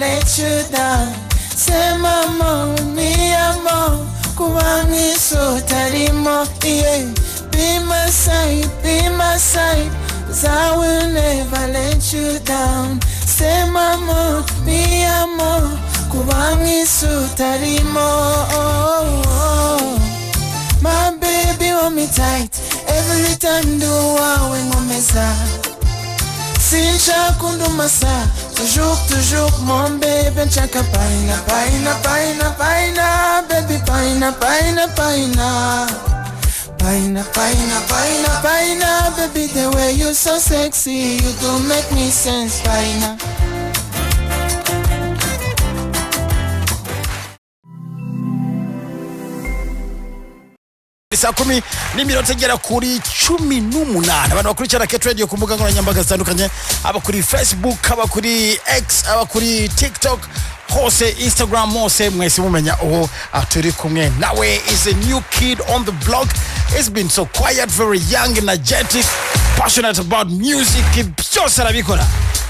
let you down. Say mama, mi amor, kubangi so tarimo, yeah. Be my side, 'cause I will never let you down. Say mama, mi amor, kubangi so tarimo, my baby hold me tight. Every time do I ngomeza. Sincha kundumasa. Toujours mon baby chaka paina, baby paina. Paina, baby, the way you so sexy, you do make me sense, paina. Saa 10 n'iminota igera kuri 18 abantu bakurikira Ket Radio ku mbuga nkoranyambaga zitandukanye, aba kuri Facebook, aba kuri X, aba kuri TikTok, hose Instagram, hose mwese mumenya aho aturi kumwe nawe. Is a new kid on the block. He's been so quiet, very young, energetic, passionate about music. Byose arabikora.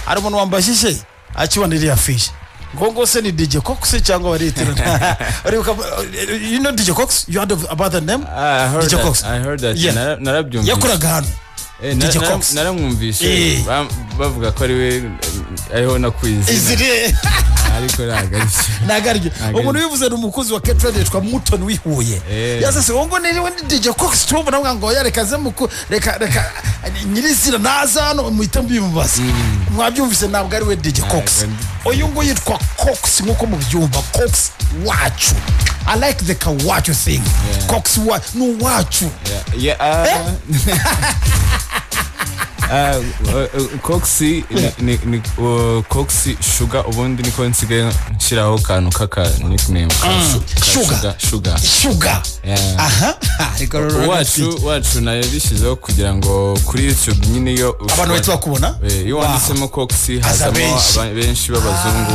Ari umuntu wambashije akibonera fish. Gongo se ni DJ COX cyangwa waritira. You know DJ COX? You heard about the name? I heard DJ that. COX. I heard that. Yeah. Narabyumvise. Yakoraga hano. DJ COX. Naramwumvise. Bavuga ko ari we ariho nakwize. Izire. Ariko nagaryo. Umuntu wivuze n'umukozi wa Ket Radio twa Mutton wihuye. Yasase wongo ni DJ COX tubona ngo yarekaze muko reka nyirizira naza hano muhita mbimubasa. Mwabyumvise ntabwo ari we DJ COX. Uyu ngo yitwa COX nkuko mubyumva, COX wacu. I like the kawachu thing. COX no wachu. COX ni COX Shuga, ubundi niko nsigaye nshiraho kantu kaka nickname Shuga. Aha. Wacu narishizeho kugira ngo kuri YouTube nyine yo abantu bahita bakubona. Iyo wanditsemo COX hazamo benshi b'abazungu.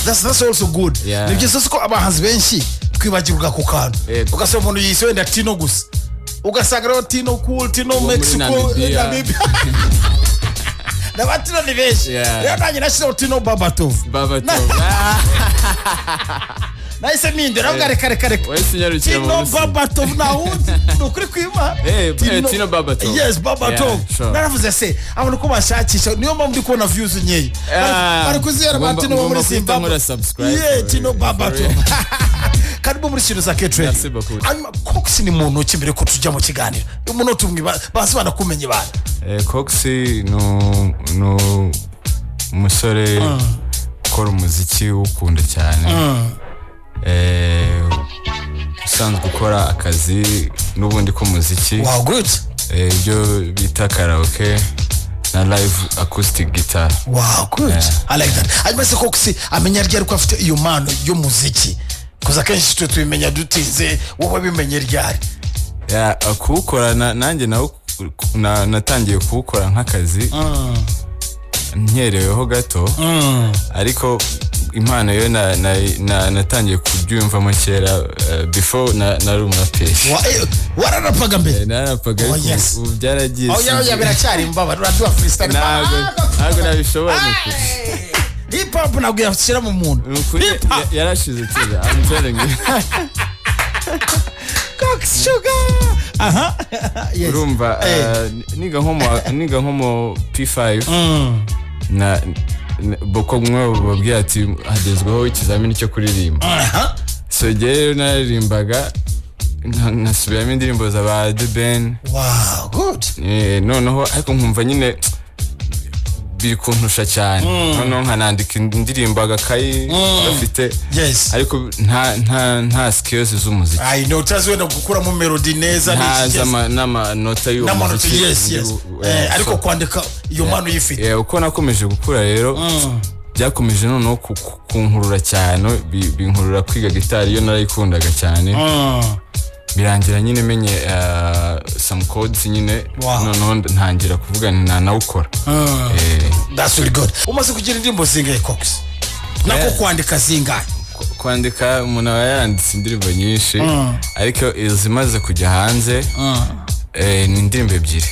That's also good. Ni byiza ko abahanzi benshi twibagirwa ku kantu. Ugasoma umuntu yise wenda Tino gusa. Ugasanga Tino cool, Tino Mexico, Namibia. Nabatino ni benshi. Rero nanjye nashyizeho Tino Babatov. Nahise mindera ugareka. Tino Babatov na wundi nukuri kwima. Tino Babatov. Yes, Babatov. Naravuze se abantu ko bashakisha niyo mpamvu ndi kubona views nyeyi. Bari kuzira Batino bo muri Zimbabwe. Tino Babatov. Karibu muri shiro za Ket Radio. COX ni muntu kimbere ko tujya mu kiganiro. Umuntu tumwe basi banakumenye bana. COX no umusore ukora umuziki ukunda cyane. Usanzwe gukora akazi n'ubundi ko muziki. Wow, good. Ibyo bita karaoke na live acoustic guitar. Wow, good. I like that. Ajmase COX amenya ryari ko afite iyo mano yo muziki. Kuza kenshi tubimenya dutinze, wowe bimenye ryari? Kuwukora nanjye natangiye kuwukora nk'akazi. Nkereweho gato. Ariko impano yo natangiye kubyumvamo kera before nari umuraperi. Wararapaga mbere? Narapaga ubu byaragiye. Ya biracyari imbaba uraduha freestyle. Ntabwo nabishobora n'ukuri. Hip hop ntabwo yashyira mu muntu. Yarashize kera. I'm telling you. COX Shuga. Aha. Yes. Urumva niga nko P5 na boko mwe babwiye ati hadezweho ikizamini cyo kuririmba. So rero naririmbaga nasubiramo indirimbo za ba The Ben. Wow, good. Noneho ariko nkumva nyine biri kuntusha cyane. Noneho nkanandika indirimbo agakayi bafite. Yes. Ariko nta skills z'umuziki. I know tazwenda gukura mu melody neza n'ama nota y'umuziki. Yes. Ariko kwandika iyo mano yifite. Uko nakomeje gukura rero byakomeje noneho kunkurura cyane, binkurura kwiga gitari yo narayikundaga cyane. Birangira nyine menye some codes nyine noneho ntangira kuvuga nawukora. That's really good. Umaze kugira indirimbo zingahe COX? Nako kwandika zingahe? Kwandika umuntu yanditse indirimbo nyinshi ariko izimaze kujya hanze ni indirimbo ebyiri.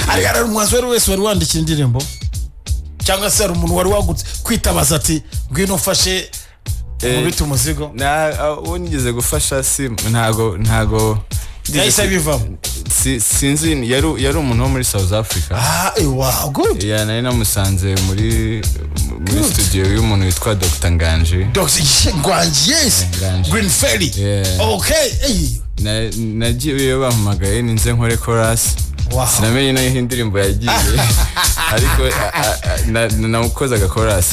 Ari umuhanzi wese wari wandikira indirimbo? cyangwa se umuntu wari wagutse kwitabaza ati ngwino ufashe mubita umuzigo uwo nigeze gufasha si ntago yahise bivamo sinzi yari umuntu wo muri South Africa. Wow, good. Nari namusanze muri studio y'umuntu witwa Dr. Nganje. Dr. Nganje, yes. Green Ferry. Okay. Nagiye bampamagaye ninze nkore chorus. Sinamenye nayo indirimbo yagiye ariko namukoza chorus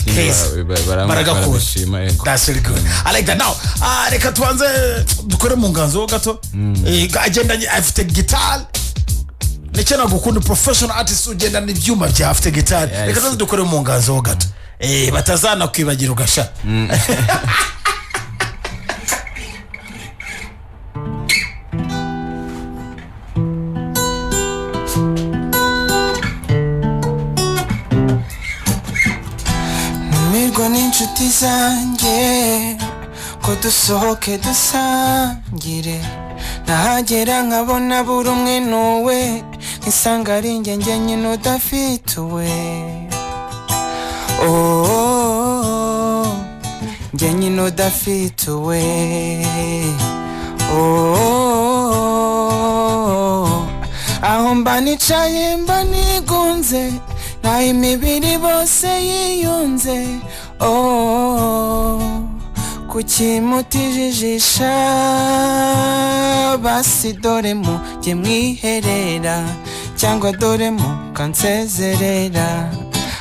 baramashima. That's really good. I like that. Now reka tuanze dukore mu nganzo gato. Agenda afite guitar ndetse nagukunda professional artist ugenda n'ibyuma bya afite guitar. Reka tuanze dukore mu nganzo gato batazana kwibagira ugasha. N'inshuti zanjye ko dusohoke dusangire nahagera nkabona buri umwe nuwe nkisanga ari njye nyine udafite uwe njye nyine udafite uwe aho mba nicaye mba nigunze naho imibiri bose yiyunze kuki mutijijisha basi dore mujye mwiherera cyangwa dore mukansezerera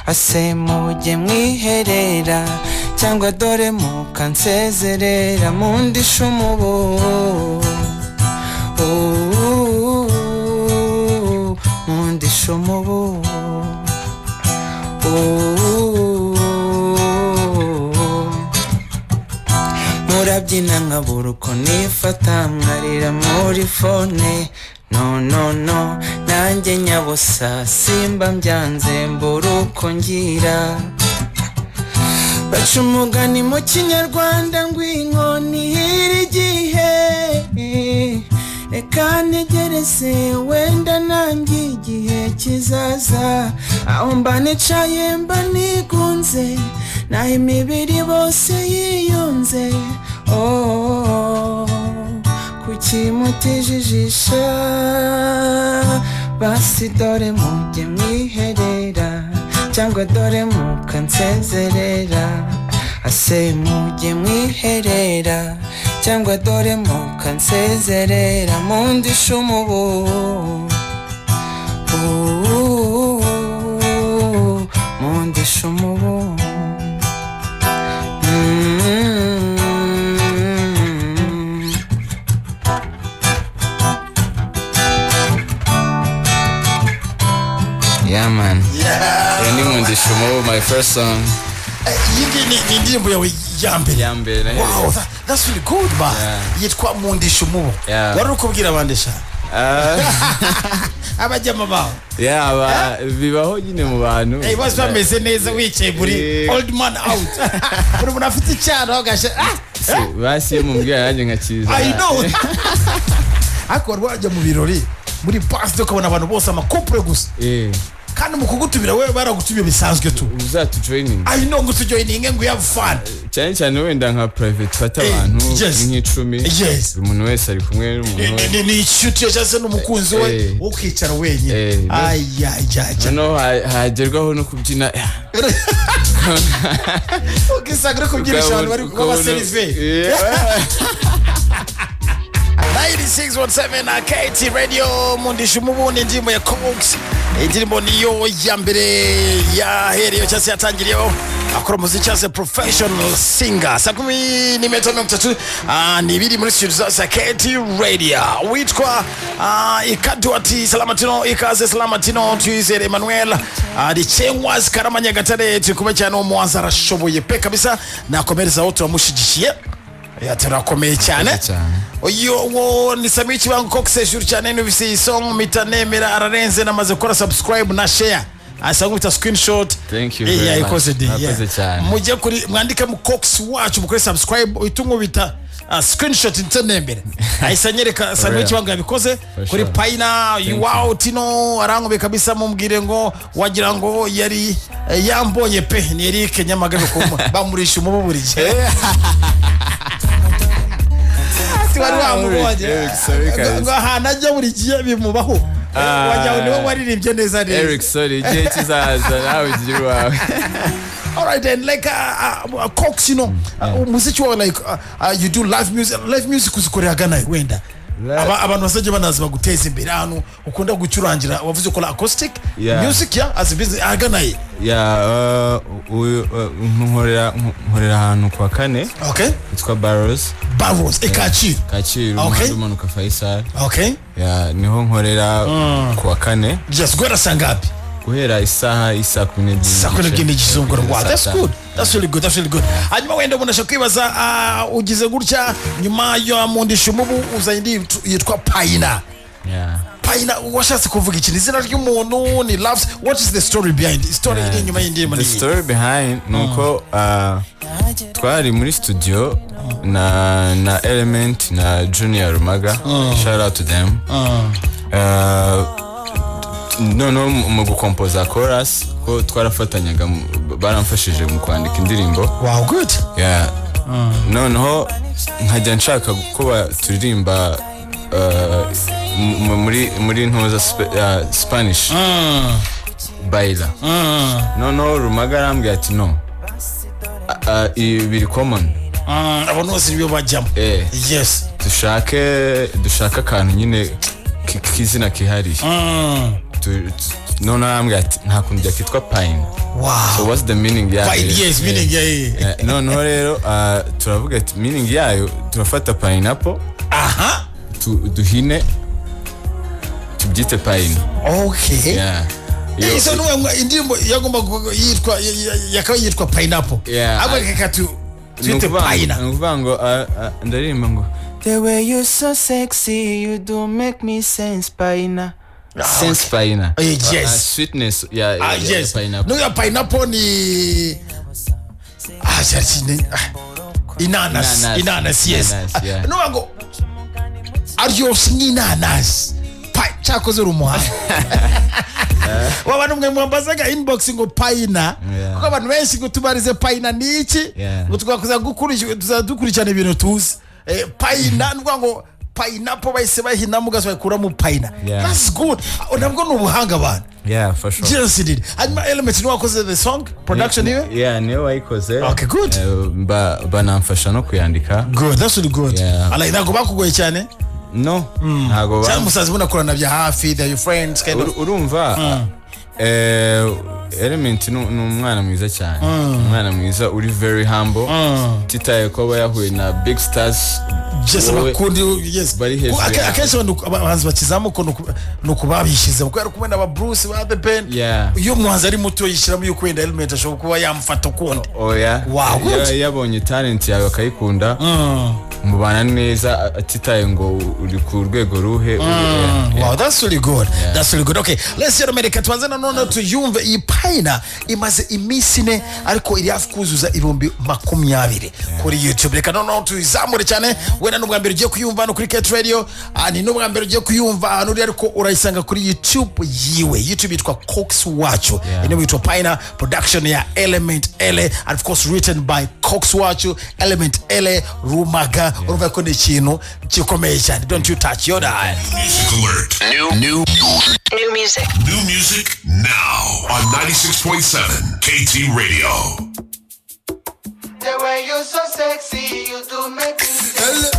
ase mujye mwiherera cyangwa dore mukansezerera mundisha umubu mundisha umubu murabyina nkabura uko nifata mwarira muri fone no nanjye nyabusa simba mbyanze mbura uko ngira baca umugani mu kinyarwanda ngo inkoni ihira igihe reka ntegereze wenda nanjye igihe kizaza aho mba nicaye mba nigunze naho imibiri bose yiyunze kuki mutijijisha basi dore mujye mwiherera cyangwa dore mukansezerera ase mujye mwiherera cyangwa dore mukansezerera mundisha umubu mundisha umubu man. Mundisha umubu my first song. Ni ndirimbo yawe yambere. Wow, that's really good man. Yitwa Mundisha umubu. Wari ukubwira abandesha abajyama bawo bibaho nyine mu bantu bose bameze neza wicaye muri old man out uri umuntu afite icyaro agasha basi yo mumbwira yanjye nkakiza I know ako wajya mu birori muri past ukabona abantu bose amakopure gusa kandi mu kugutumira wewe baragutumye bisanzwe tu uzatujoining I know ngo tujoining ngo have fun cyane wenda nka private fata abantu nk'icumi umuntu wese ari kumwe n'umuntu ni inshuti cyase n'umukunzi we ukicara wenyine no hagerwaho no kubyina ukisagura kubyina abantu bari kuba serive 96.7 KT Radio Mundisha umubu ni indirimbo ya COX. Indirimbo niyo ya mbere yahereyo cyangwa se yatangiriyeho akora muziki cyangwa se professional singer. Saa 10:03 ni biri muri studio za KT Radio. Witwa Ikadwati Salamatino ikaze Salamatino Twizere Emmanuel Richengwas Karama Nyagatare tukume cyane umuhanzi arashoboye pe kabisa nakomereza aho turamushigikiye yatarakomeye cyane uyo ni Samichi bangu COX Shuga cyane n'ubise song mitanemera ararenze namaze gukora subscribe na share asanga ufite screenshot. Thank you very much. Mujye kuri mwandike mu COX wacu mukore subscribe uhitungubita screenshot ntsembere ayisanyereka sandwich wangu yabikoze kuri PAYINA wow tino arangobe kabisa mumbwire ngo wagira ngo yari yambonye pe ni Eric Nyamagabe ko bamurisha umuburije wari wamubonye ngo hanajya buri gihe bimubaho wajya niwe waririmbye neza neza Eric sorry igihe kizaza nawe ugira wawe. All right then, like COX, you know, muziki wa like you do live music uzikorera gana wenda abantu basaje banazi baguteza imbere hano ukunda gucurangira wavuze ukora acoustic music ya as business agana nkorera ahantu kwa kane. Okay, it's Barrows Kacyiru umanuka Faisal. Okay, niho nkorera kwa kane. Just guhera sangapi? Guhera isaha 12 n'igizunguro. Wow, that's really good. Hanyuma wenda munasha kwibaza ugize gutya nyuma yo mundisha umubu uzayindi yitwa PAYINA. PAYINA washatse kuvuga iki? Izina ry'umuntu ni loves. What is the story behind the story iri nyuma y'indirimbo? The story behind nuko twari muri studio na Element na Junior Rumaga. Shout out to them. No mu gukompoza chorus ko twarafatanyaga baramfashije mu kwandika indirimbo. Wow, good. Noneho nkajya nshaka ko turirimba muri ntuza Spanish baila. No Rumaga arambwira ati no biri common abantu bose nibo bajyamo. Yes, dushaka akantu nyine kizina kihari. None arambwira ati nta kuntu yakitwa PAYINA. Wow, so what's the meaning yayo? Yes, meaning yayo. Noneho rero turavuga ati meaning yayo turafata pineapple duhine tubyite PAYINA. Okay, so no indirimbo yagomba yitwa pineapple. Abakeka tuite PAYINA. Nuvuga ngo ndarimba ngo the way you so sexy you do make me sense PAYINA. Sense PAYINA. Yes. Sweetness. Yes. Pineapple. No, pineapple ni inanas. Yes. No ngo aryoshye inanas. Cyakoze urumuha. Wabantu mwe mwambazaga inbox ngo PAYINA. Kuko abantu benshi gutubarize PAYINA ni iki? Ngo twakuza dukurikirana ibintu tuzi. PAYINA ngo pineapple bayise bahina mugaso bakura mu PAYINA. That's good. Nabwo nubuhanga abantu. For sure. Just did. Hanyuma Element ni wakoze the song production here? Niyo wayikoze. Okay, good. Banamfasha no kuyandika. Good, that's really good. Like ntago bakugoye cyane? No. Ntago cyane musazi munakorana bya hafi, they are your friends kind of. Urumva Element ni umwana mwiza cyane. Umwana mwiza uri very humble. Titaye ko yahuye na big stars. Just abakundi. Yes. Akenshi abahanzi bakizamuko no kubabishize kuko ari kumwe n'aba Bruce ba The Pen. Iyo muhanzi ari muto yishiramo yuko wenda Element ashobora kuba yamufata ukundi. Wow, good. Yabonye talent yawe akayikunda. Mubana neza atitaye ngo uri ku rwego ruhe. Wow, that's really good. That's really good. Okay, let's see America tuanzana none tuyumve iyi PAYINA imaze imisine ariko iri hafi kuzuza 2020 kuri YouTube. Reka none tuyizamure cyane wena n'ubwa mbere ugiye kuyumva no kuri Cat Radio ni n'ubwa mbere ugiye kuyumva hano uri ariko urayisanga kuri YouTube yiwe. YouTube yitwa COX Wacu. Ino yitwa PAYINA, production ya Element L and of course written by COX Wacu, Element L, Rumaga. Urumva ko ni ikintu gikomeye cyane. Don't you touch your dial. Music alert. New music. New music now on 96.7 KT Radio. The way you're so sexy, you do make me feel.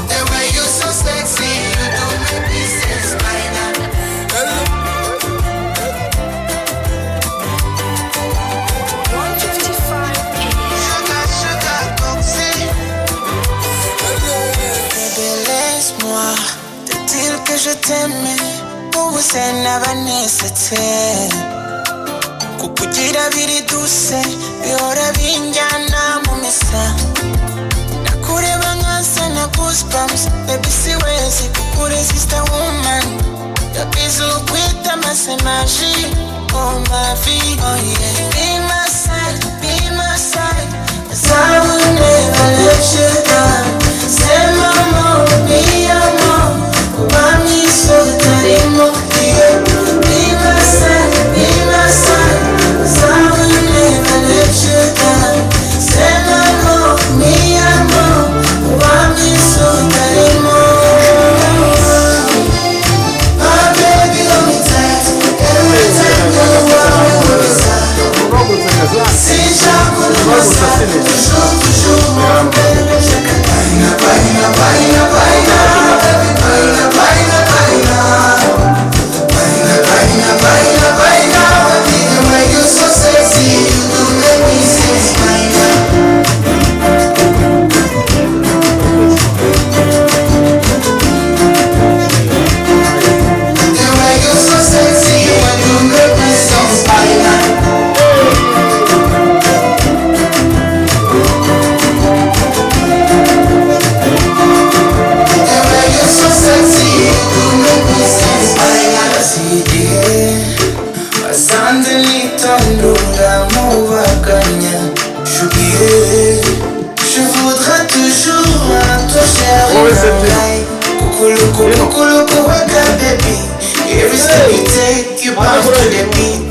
The way you're so sexy, you do make me sense, PAYINA. Que je t'aimais, ubu nabanesetse kukugira biri duse bihora binjyana mu misa nakureba nkasa na goosebumps baby siwezi kukuresista woman yabize ukwita amasemaji on my feet. Oh yeah, be my side, cause I will never let you down. Say mama, mi amor, mami soltaremos. Yeah, be my side, cause I will never let you down. Say mama, mi amor, mami soltaremos. My baby hold me tight, every time you want me beside. Si j'avoue le massage, toujours mon bébé. Paina, paina, paina, paina, baby, paina, paina, paina. Paina, paina, paina, paina, baby, the way you so sexy, you do make me sense, paina. The way you so sexy, you do make me sense, paina. Je voudrais toujours un toi chéri. Coucou, wake up baby. Every step you take, you bounce to the beat.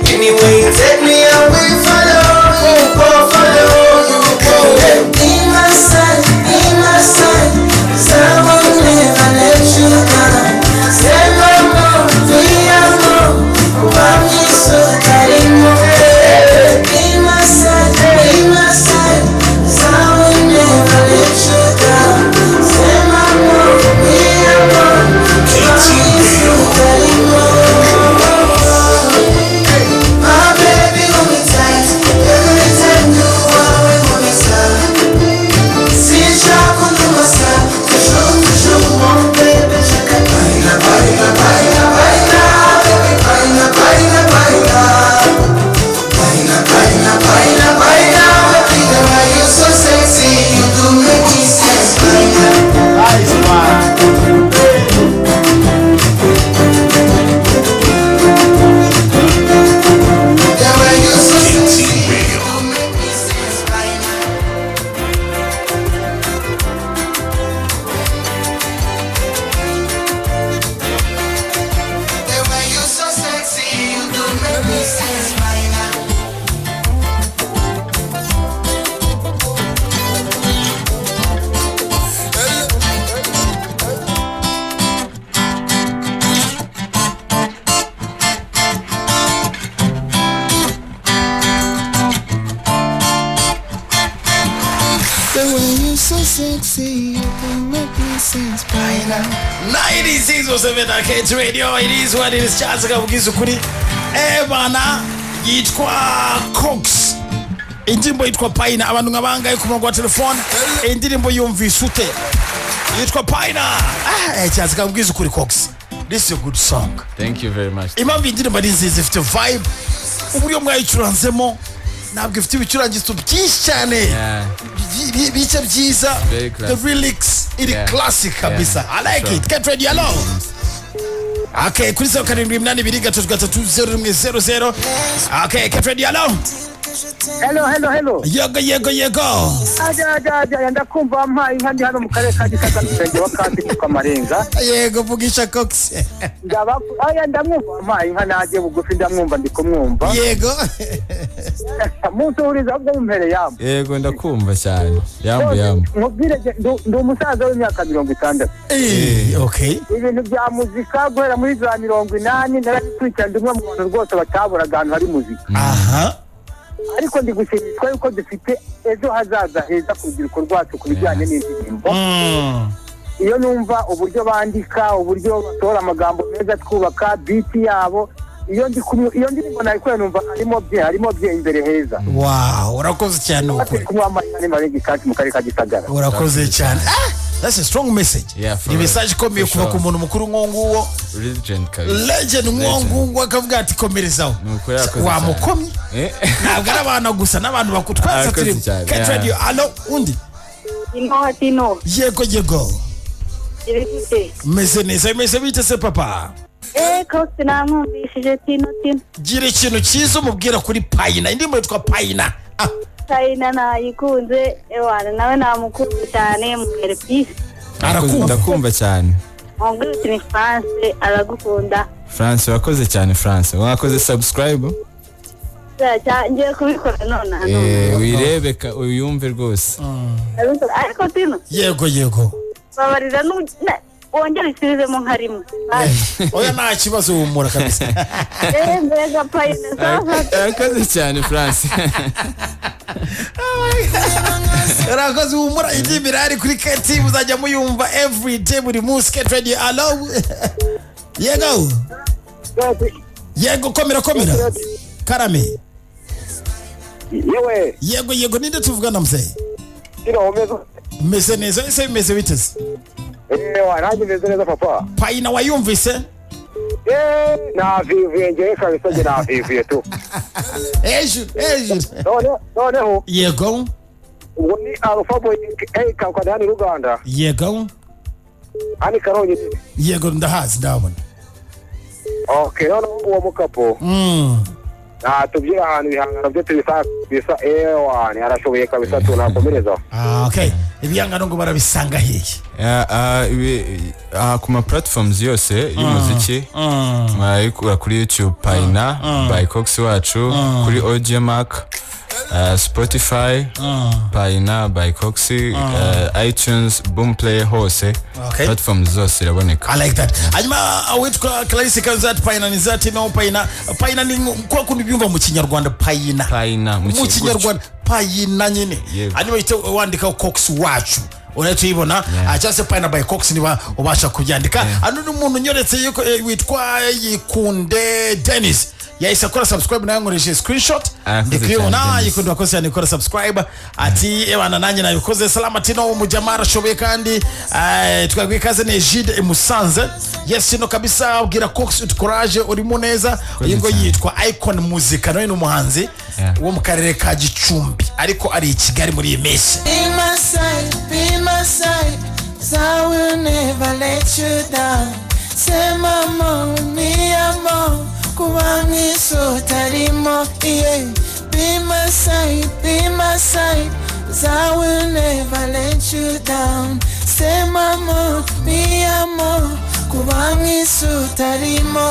Anyway you take me, I will follow. You go follow, you go. Be my side, cause I will never let you down. Say mama, mi amor, mami soltaremos. Be my side, cause I will never let you down. Say mama, mi amor, mami soltaremos. My baby hold me tight, every time you want me beside. Si j'avoue le massage, toujours mon bébé. Paina, paina, paina, paina, baby, paina, paina, paina. Paina, paina, paina, paina, baby, the way you so sexy, you do make me sense, paina. Nice one. The way you so sexy, you do make me sense, paina. The way you so sexy, you do make me sense, paina. The way you so sexy, you do make me sense, paina. 96.7 Arcade Radio, it is what it is. Chance kavugiza ukuri. Bana yitwa COX. Indirimbo yitwa PAYINA. Abantu ngabangaye ku murongo wa telefone. Indirimbo yumvise ute? Yitwa PAYINA. Chance kavugiza ukuri COX. This is a good song. Thank you very much. Impamvu indirimbo ari nziza ifite vibe. Uburyo mwayicuranzemo ntabwo ifite ibicurangizo byinshi cyane. Yeah. Bice byiza. Very The classic. lyrics iri Yeah. classic kabisa. I like Sure. it. Get ready, hello. Okay, kuri 0782830000. Okay, get ready, hello. Hello. Yego. Aja ndakumva wampaye inka ndi hano mu karere ka Gisagara umurenge wa Kandi ku Kamarenga. Yego vugisha COX. Ndamwumva wampaye inka naje bugufi ndamwumva ndi kumwumva. Yego. Munsuriza ubwo mumpere yambo. Yego ndakumva cyane. Yambo. Mubwire ndi umusaza w'imyaka 60. Okay. Ibintu bya muzika guhera muri za 80 narabikurikirana ndi umwe mu bantu rwose bataburaga ahantu hari muzika. Aha. Ariko ndi gushimishwa yuko dufite ejo hazaza heza ku rubyiruko rwacu ku bijyanye n'indirimbo. Iyo numva uburyo bandika, uburyo batora amagambo meza twubaka beat yabo, iyo ndirimbo nayikorera numva harimo bye imbere heza. Wow, urakoze cyane ukuri. Kumwamanya marengi kati mu karere ka Gisagara. Urakoze cyane. That's a strong message. Yeah, Ni message ikomeye kuva ku muntu mukuru nkonguwo. Legend nkonguwo akavuga ati komerezaho. Wamukomye. Ntabwo ari abantu gusa n'abantu bakutwaza turi. Get ready, allo undi. Ino. Yego. Irite. Meze bite se papa? COX namwumvishije tino. gira ikintu cyiza umubwira kuri PAYINA, indirimbo yitwa PAYINA. PAYINA nayikunze ewana nawe namukunze cyane mubere peace. Arakunda kumva cyane. Mubwire uti ni France aragukunda. France wakoze cyane France. Wakoze subscribe? Ngiye kubikora none. Wirebe uyumve rwose. Ariko tino. Yego. Babarira wongera isubizemo nka rimwe. Oya nta kibazo humura kabisa. Mbega PAYINA sasa. Wakoze cyane France. Rakoze humura indirimbo irahari kuri Keti muzajya muyumva every day buri munsi. Keti Radio allo. Yego komera. Karame. Yego ninde tuvugana mzee? Meze neza ese bimeze biteze? Nanjye meze neza papa. PAYINA wayumvise? Navivuye ngewe kabisa nge navivuye tu. Ejo. Noneho. Yego. Ubu ni Alpha Boy kampani hano i Ruganda. Yego. Hani Karongi. Yego ndahazi ndabona. Okay, noneho uwo mukapo. Tubyira ahantu ibihangano byo bisa wani arashoboye kabisa tunakomereza. Okay. Ibihangano ngo barabisanga hehe? Ku ma platforms yose y'umuziki. Mwayikura kuri YouTube PAYINA by COX wacu, kuri Audiomack, Spotify, PAYINA by COX, iTunes, Boomplay hose. Platforms zose iraboneka. I like that. Hanyuma awitwa Clarisse Kanzat PAYINA ni zati no PAYINA ni kwa kundi byumva mu Kinyarwanda PAYINA mu Kinyarwanda PAYINA nyine. Hanyuma ite wandika COX wacu uretse ibona cyase PAYINA by COX niba ubasha kubyandika. Hano n'umuntu nyoretse witwa Yikunde Dennis yahise akora subscribe nayo nkoresheje screenshot ndikubona Yikunde wakoze cyane akora subscribe ati ebana nanjye nabikoze Salamatino umujamara shoboye kandi twagwe kaze ne Jide Musanze yes no kabisa abwira COX utcourage urimo neza yingo yitwa Icon Muzika nawe n'umuhanzi wo mu karere ka Gicumbi ariko ari i Kigali muri Messi. Be my side, so I will never let you down. Say mama, mi amor, kubangi so tarimo, yeah. Be my side, so I will never let you down. Say mama, mi amor, kubangi so tarimo,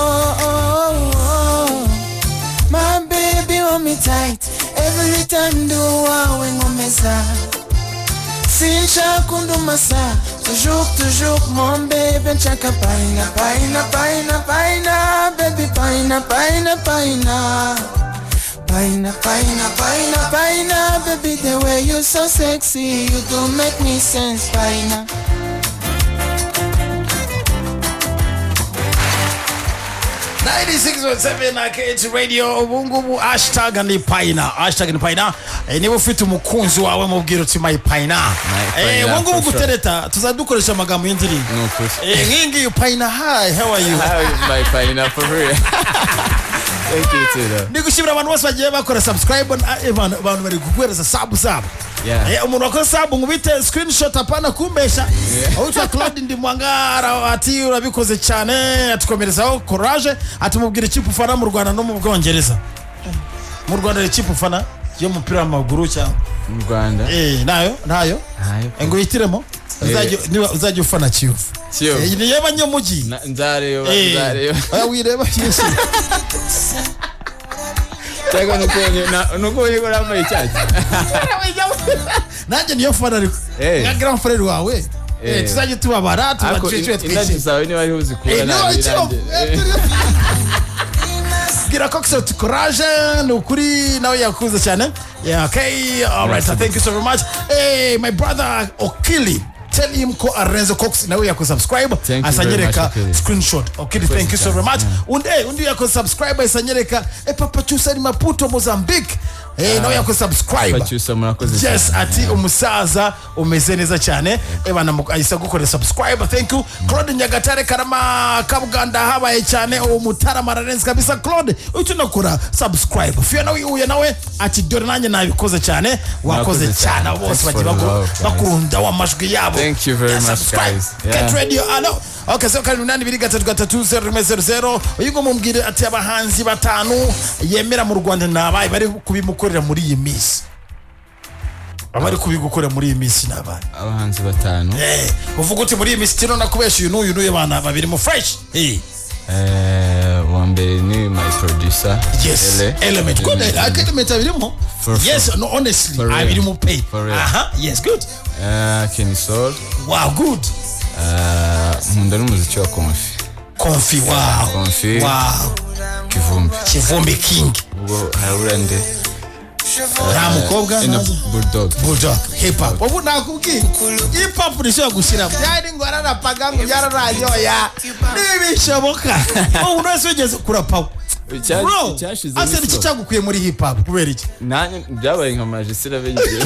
my baby hold me tight, every time do I ngomeza. Sincha kundumasa, toujours mon baby chaka PAYINA, baby PAYINA, baby the way you so sexy, you do make me sense PAYINA. Keti Radio ubungubu hashtag ni PAYINA. Niba ufite umukunzi wawe mubwira uti my PAYINA. Ubungubu gutereta tuzadukoresha amagambo y'indirimbo. Ngingi PAYINA, hi, how are you? My PAYINA for real. Thank you too. Nigushimira abantu bose bagiye bakora subscribe abantu bari kuguhereza sub. Umuntu wakoze sub ngubite screenshot apana kumbesha. Awitwa Claude Ndimwangara ati urabikoze cyane atukomerezaho courage atumubwira ikipe ufana mu Rwanda no mu Bwongereza. Mu Rwanda ikipe ufana yo mupira w'amaguru cyangwa mu Rwanda. Nayo. Ngo yitiremo uzajya ufana Kiyovu. Ni y'abanyamugi. Nzareba. Wireba cyose. Tego nuko yigora muri cyaki. Nanjye niyo fana ariko. Nka grand frère wawe. Tuzajya tubabara tubacecwe twese. Indagi zawe ni bari uzi kura nabiranje. Gira COX courage nukuri nawe yakuze cyane. Yeah, okay. All right. Thank you so very much. Hey, my brother Okili. Tell him ko arenze COX nawe yako subscribe asanyereka screenshot. Okay, thank you so very much. Undi yako subscribe asanyereka papa Chusa ni Maputo Mozambique. Nawe yako subscribe. Papa Chusa murakoze. Yes, ati umusaza umeze neza cyane. Bana ayisa gukora subscribe. Thank you. Claude Nyagatare Karama Kabuganda habaye cyane umutara mararenze kabisa Claude. Utunakora subscribe. Fiona uyu nawe ati dore nanjye nabikoze cyane. Wakoze cyane bose bagiye bakurunda wa majwi yabo. Thank you very much, guys. Get ready. Okay, so kandi 8233000 uyugo mumbwire ati abahanzi batanu yemera mu Rwanda nabaye bari kubimukorera muri iyi miss. Abari kubigukorera muri iyi miss nabaye. Abahanzi batanu. Uvuga uti muri iyi miss tino nakubesha uyu n'uyu bana babiri mu fresh. One mbere ni my producer. Yes. Element. Good. Element abirimo. Yes, no, honestly. Abirimo pay. Yes, good. Kenny Soul. Wow, good. Nkunda n'umuziki wa Konfi. Wow. Konfi. Wow. Kivumbi King. Ubwo harabura nde. Mukobwa Bulldog. Hip hop. Ubu nakubwiye. Hip hop nishobora gushyira. Byari ngo ararapaga ngo yararyoya. Nibishoboka. Ubu nose ugeze kurapa. Bro, ase iki cyagukuye muri hip hop kubera iki? Nanye byabaye nka magistra bengiye.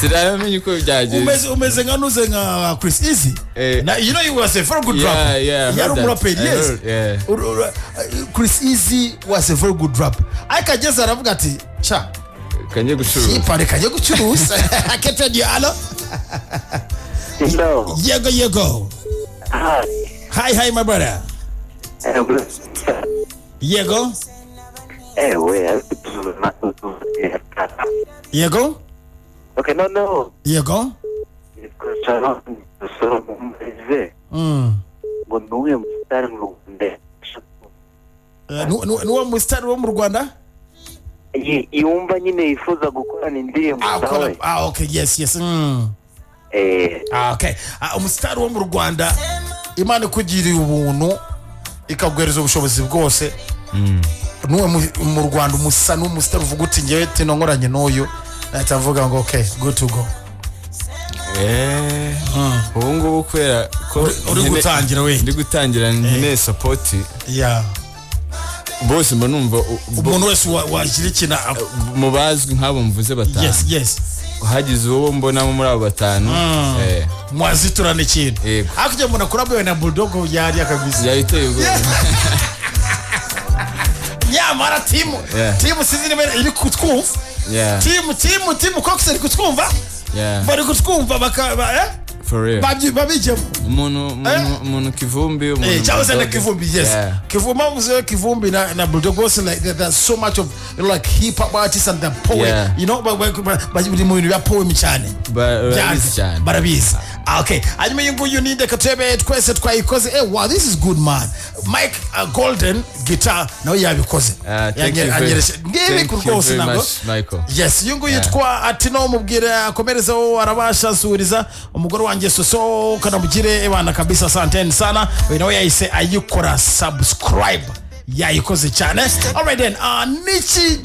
Siramenye uko byagiye. Umeze nka nuze nka Chris Easy. Now you know you was a very good rapper. Yari umuraperi, yes. Chris Easy was a very good rapper. Akageza aravuga ati, cha kanje gucuruza. Ipare kanje gucuruza. Aketedi alo. Hello. Yego. Hi my brother. Yego. Yego. Okay, no. Yego. Nuwa mustari wo mu Rwanda? Yumva nyine yifuza gukorana indirimbo zawe. Okay, yes. Okay. Umustari wo mu Rwanda Imana kugiriye ubuntu ikagwereza ubushobozi bwose. Nuwe mu Rwanda umusa n'umustari uvuga uti ngewe tino nkoranye n'uyu natavuga ngo okay, good to go. Ubu ngubu kwera ko uri gutangira we. Ndi gutangira nkeneye support. Bose mba numva umuntu wese washirikina mubazwi nk'abo mvuze batanu. Yes. Hagize uwo mbona muri abo batanu. Mwaziturana ikintu. Akujya mbona kurabwe na Bulldog yari akabisa. Yahiteye ubwo. Nyamara timu sizi nimera iri kutwumva. Timu COX iri kutwumva. Bari kutwumva bakaba for real. Babije umuntu Kivumbi umuntu. Cyangwa na Kivumbi, yes. Kivumbi na Bulldog also like there's so much of like hip hop artists and the poet, you know, but mu bintu bya poem cyane. Barabizi. Okay, hanyuma you need the katebe twese twayikoze. Wow, this is good, man. Mike Golden guitar nawe yabikoze. Thank you very much, Michael. Yes, yungu yitwa atino mubwira akomerezaho arabasha suriza umugore wanjye Soso kanamugire ebana kabisa, asante sana. Nawe yahise ayikora subscribe, yayikoze cyane. Alright then, niki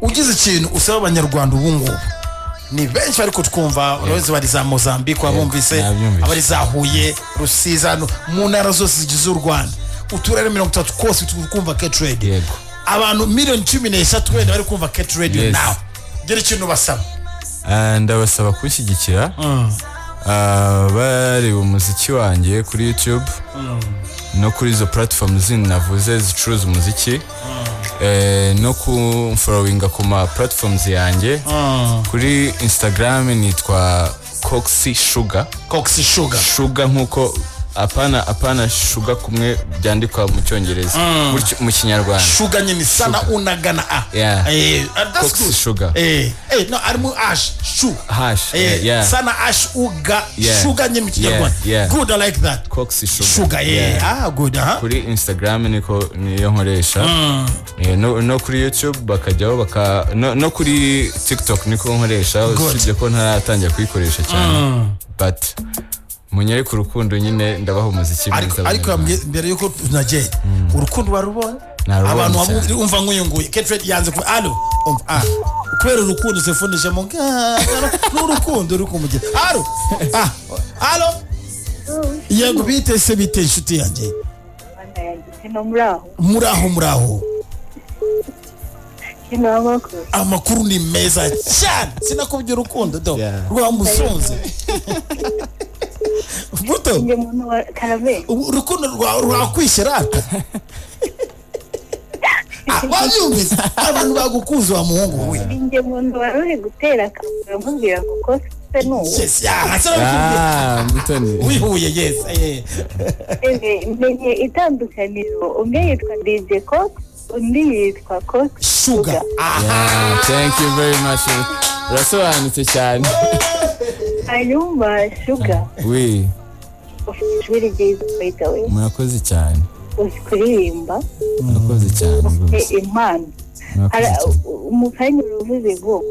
ugize ikintu usaba abanyarwanda ubu ngubu ni benshi bari kutwumva, urabeze bari za Mozambique abumvise, abari za Huye, Rusizi, mu ntara zose zigize u Rwanda, uturere 30 kose tukumva Ket Radio. Abantu 13 wenda bari kumva Ket Radio now. Gira ikintu basaba. Ndabasaba kunshyigikira. Bari umuziki wanjye kuri YouTube no kuri izo platform zindi navuze zicuruza umuziki. No kumfollowinga ku ma platforms yanjye. Kuri Instagram nitwa COX Shuga. Shuga nkuko apana Shuga kumwe byandikwa mu Cyongereza, mu Kinyarwanda. Shuga nyine sana unagana a. COX Shuga. No, armu ash shu. Sana ash uga Shuga nyine mu Kinyarwanda. Good, I like that. COX Shuga. Good. Kuri Instagram niyo nkoresha. No kuri YouTube bakajyaho no kuri TikTok niko nkoresha, usibye ko ntaratangira kuyikoresha cyane. But munyere ku rukundo nyine ndabaho umuziki mwiza. Ariko mbere yuko tunaje urukundo barubona abantu umva nkuyunguye Ket Radio yanze ku kwera urukundo sefundisha mu n'urukundo uri kumugira. Alo yego bite se bite inshuti yanjye. Muraho. Amakuru ni meza cyane, sinakubye urukundo do rwa musonze. Buto urukundo rwakwishyira wabyumvise abantu bagukuza wa muhungu we. Ninjye muntu wari uri gutera akamubwira ngo Yes, yeah. Mutoni. Wihuye, yes. menye itandukaniro umwe yitwa DJ COX undi yitwa COX Shuga. Yeah, thank you very much. Urasobanutse cyane. hanyuma Shuga Oui. ufite ryiza kwitawe Murakoze cyane. usikuririmba Murakoze cyane. impano umukanya uruvuze ngo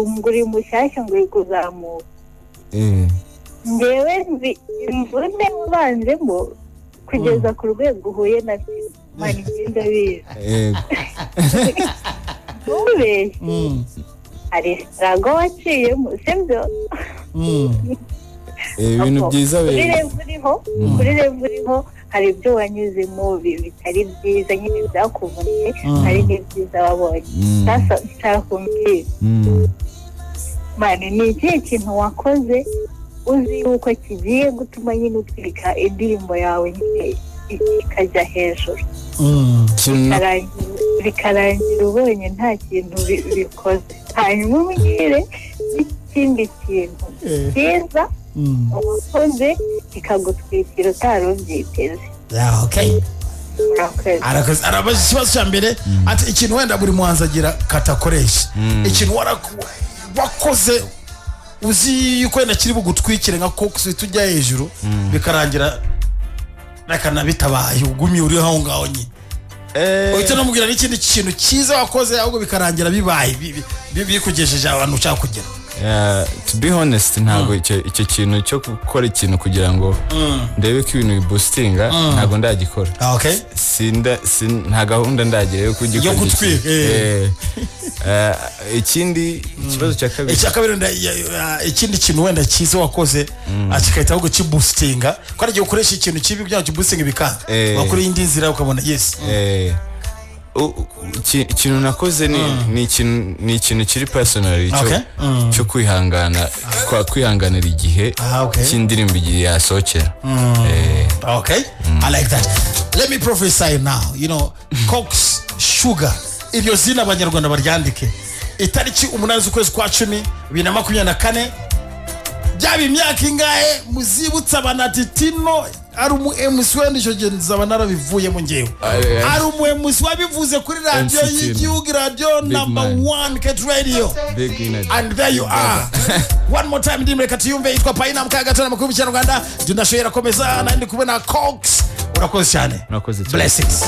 nguri mushyashya ngo kuzamuka ngewe imvune ubanzemo kugeza ku rwego uhuye na mani ngenda biza ntubeshye hari sitarago waciyemo sibyo ibintu byiza kuri revu uriho hari ibyo wanyuzemo bitari byiza nyine byakuvuniye hari n'ibyiza wabonye sasa nshakakumbwira mani ni ikihe kintu wakoze uzi yuko kigiye gutuma nyine utwika indirimbo yawe nyine ikajya hejuru bikarangira ubonye nta kintu bikoze hanyuma umbwire n'ikindi kintu cyiza wakoze kikagutwikira utari ubyiteze. Okay. Arabaza ikibazo cya mbere ati ikintu wenda buri muhanzi agira katakoresha ikintu wakoze uzi yuko wenda kiri bugutwikire nka COX tujya hejuru bikarangira nakana bitabaye ugumye uri aho ngaho nyine uhita namubwira n'ikindi kintu cyiza wakoze ahubwo bikarangira bibaye bikugejeje abantu ushaka kugera. To be honest ntabwo icyo kintu cyo gukora ikintu kugira ngo ndebe ko ibintu biboostinga ntabwo ndagikora. Okay. Nta gahunda ndagira yo kugikora. Yo gutwika. Ikindi kibazo cya kabiri ikindi kintu wenda cyiza wakoze akikahita ahubwo kiboostinga ko aragiye ukoresha ikintu kibi byaho kiboostinga bikanga wakora indi nzira ukabona yes. Ikintu nakoze ni ikintu kiri personal cyo kwihanganira igihe cy'indirimbo igihe yasohokera. Okay, I like that. Let me prophesy now, you know, COX Shuga iryo zina abanyarwanda baryandike itariki 8 z'ukwezi kwa 10 2024 byaba imyaka ingahe muzibutsa abanatitino ari umu MC wenda icyo gihe nzaba narabivuyemo ngewe ari umu MC wabivuze kuri radio y'igihugu radio number 1 Cat Radio and there you are. One more time ndimwe katiyumve yitwa PAYINA mukagatana makuru cyane Rwanda tunashoyera komeza nandi kubona COX urakoze cyane. Urakoze cyane. Blessings.